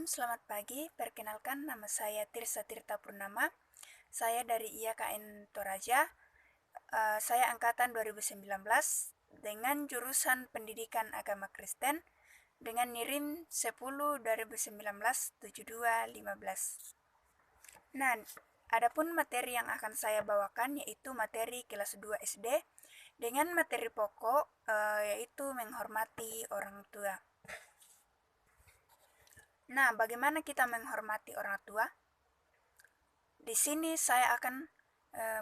selamat pagi. Perkenalkan, nama saya Tirsa Tirta Purnama. Saya dari IAKN Toraja. Saya angkatan 2019 dengan jurusan Pendidikan Agama Kristen dengan NIRIM 10 2019 7215. Nah, adapun materi yang akan saya bawakan yaitu materi kelas 2 SD dengan materi pokok yaitu menghormati orang tua. Nah, bagaimana kita menghormati orang tua? Di sini saya akan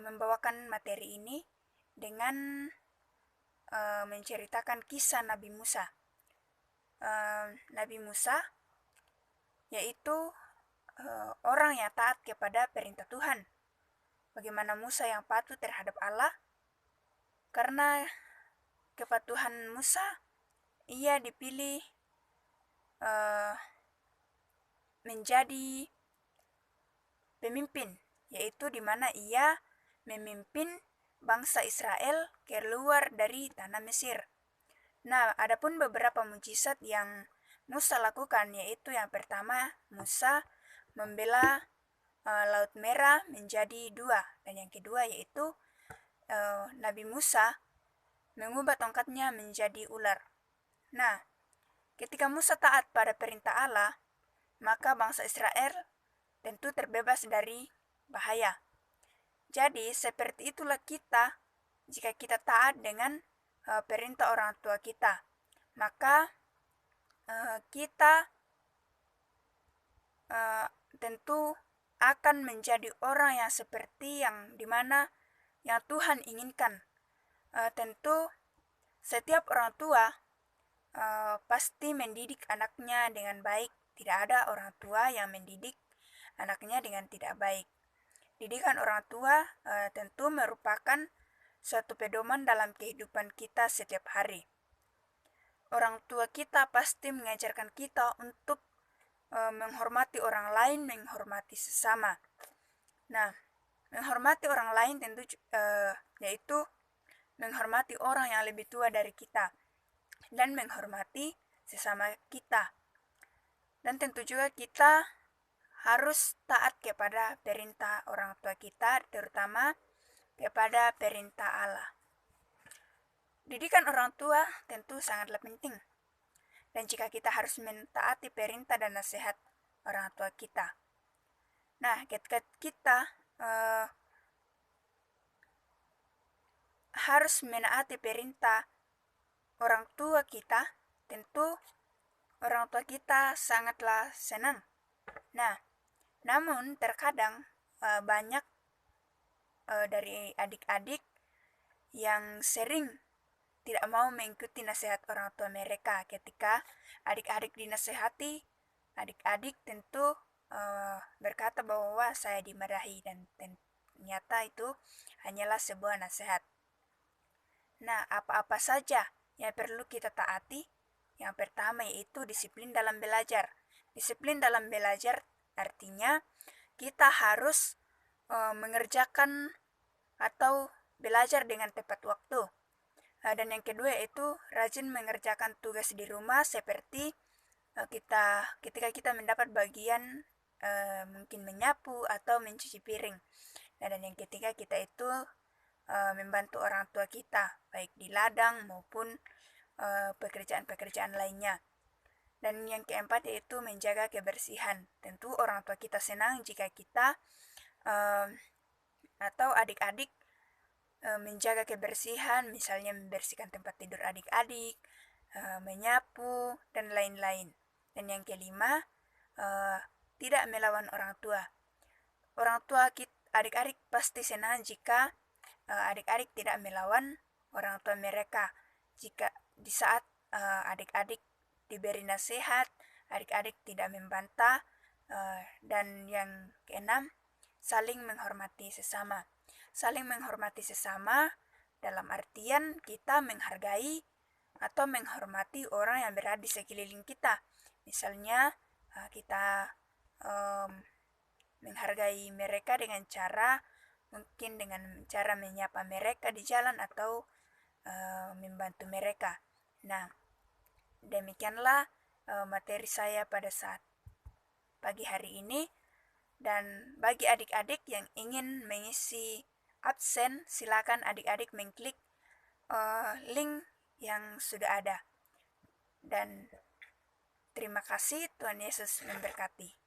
membawakan materi ini dengan menceritakan kisah Nabi Musa. Nabi Musa yaitu orang yang taat kepada perintah Tuhan. Bagaimana Musa yang patuh terhadap Allah? Karena kepatuhan Musa, ia dipilih menjadi pemimpin, yaitu di mana ia memimpin bangsa Israel keluar dari tanah Mesir. Nah, adapun beberapa mukjizat yang Musa lakukan, yaitu yang pertama, Musa membelah Laut Merah menjadi dua, dan yang kedua yaitu Nabi Musa mengubah tongkatnya menjadi ular. Nah, ketika Musa taat pada perintah Allah, maka bangsa Israel tentu terbebas dari bahaya. Jadi, seperti itulah kita, jika kita taat dengan perintah orang tua kita, maka kita tentu akan menjadi orang yang seperti yang dimana yang Tuhan inginkan. Tentu setiap orang tua pasti mendidik anaknya dengan baik. Tidak ada orang tua yang mendidik anaknya dengan tidak baik. Didikan orang tua tentu merupakan suatu pedoman dalam kehidupan kita setiap hari. Orang tua kita pasti mengajarkan kita untuk menghormati orang lain, menghormati sesama. Nah, menghormati orang lain tentu yaitu menghormati orang yang lebih tua dari kita dan menghormati sesama kita. Dan tentu juga kita harus taat kepada perintah orang tua kita, terutama kepada perintah Allah. Didikan orang tua tentu sangatlah penting. Dan jika kita harus mentaati perintah dan nasihat orang tua kita. Nah, ketika kita harus menaati perintah orang tua kita, tentu orang tua kita sangatlah senang. Nah, namun terkadang banyak dari adik-adik yang sering tidak mau mengikuti nasihat orang tua mereka. Ketika adik-adik dinasehati, adik-adik tentu berkata bahwa saya dimarahi, dan ternyata itu hanyalah sebuah nasihat. Nah, apa-apa saja yang perlu kita taati? Yang pertama yaitu disiplin dalam belajar. Disiplin dalam belajar artinya kita harus mengerjakan atau belajar dengan tepat waktu. Dan yang kedua yaitu rajin mengerjakan tugas di rumah, seperti ketika kita mendapat bagian mungkin menyapu atau mencuci piring. Dan yang ketiga kita itu membantu orang tua kita, baik di ladang maupun pekerjaan-pekerjaan lainnya. Dan yang keempat yaitu menjaga kebersihan. Tentu orang tua kita senang jika kita atau adik-adik menjaga kebersihan, misalnya membersihkan tempat tidur adik-adik, menyapu, dan lain-lain. Dan yang kelima, tidak melawan orang tua. Orang tua adik-adik pasti senang jika adik-adik tidak melawan orang tua mereka. Jika di saat adik-adik diberi nasihat, adik-adik tidak membantah. Dan yang keenam, saling menghormati sesama. Saling menghormati sesama dalam artian kita menghargai atau menghormati orang yang berada di sekeliling kita. Misalnya kita menghargai mereka dengan cara mungkin dengan cara menyapa mereka di jalan atau membantu mereka. Nah, demikianlah materi saya pada saat pagi hari ini. Dan bagi adik-adik yang ingin mengisi absen, silakan adik-adik mengklik link yang sudah ada. Dan terima kasih, Tuhan Yesus memberkati.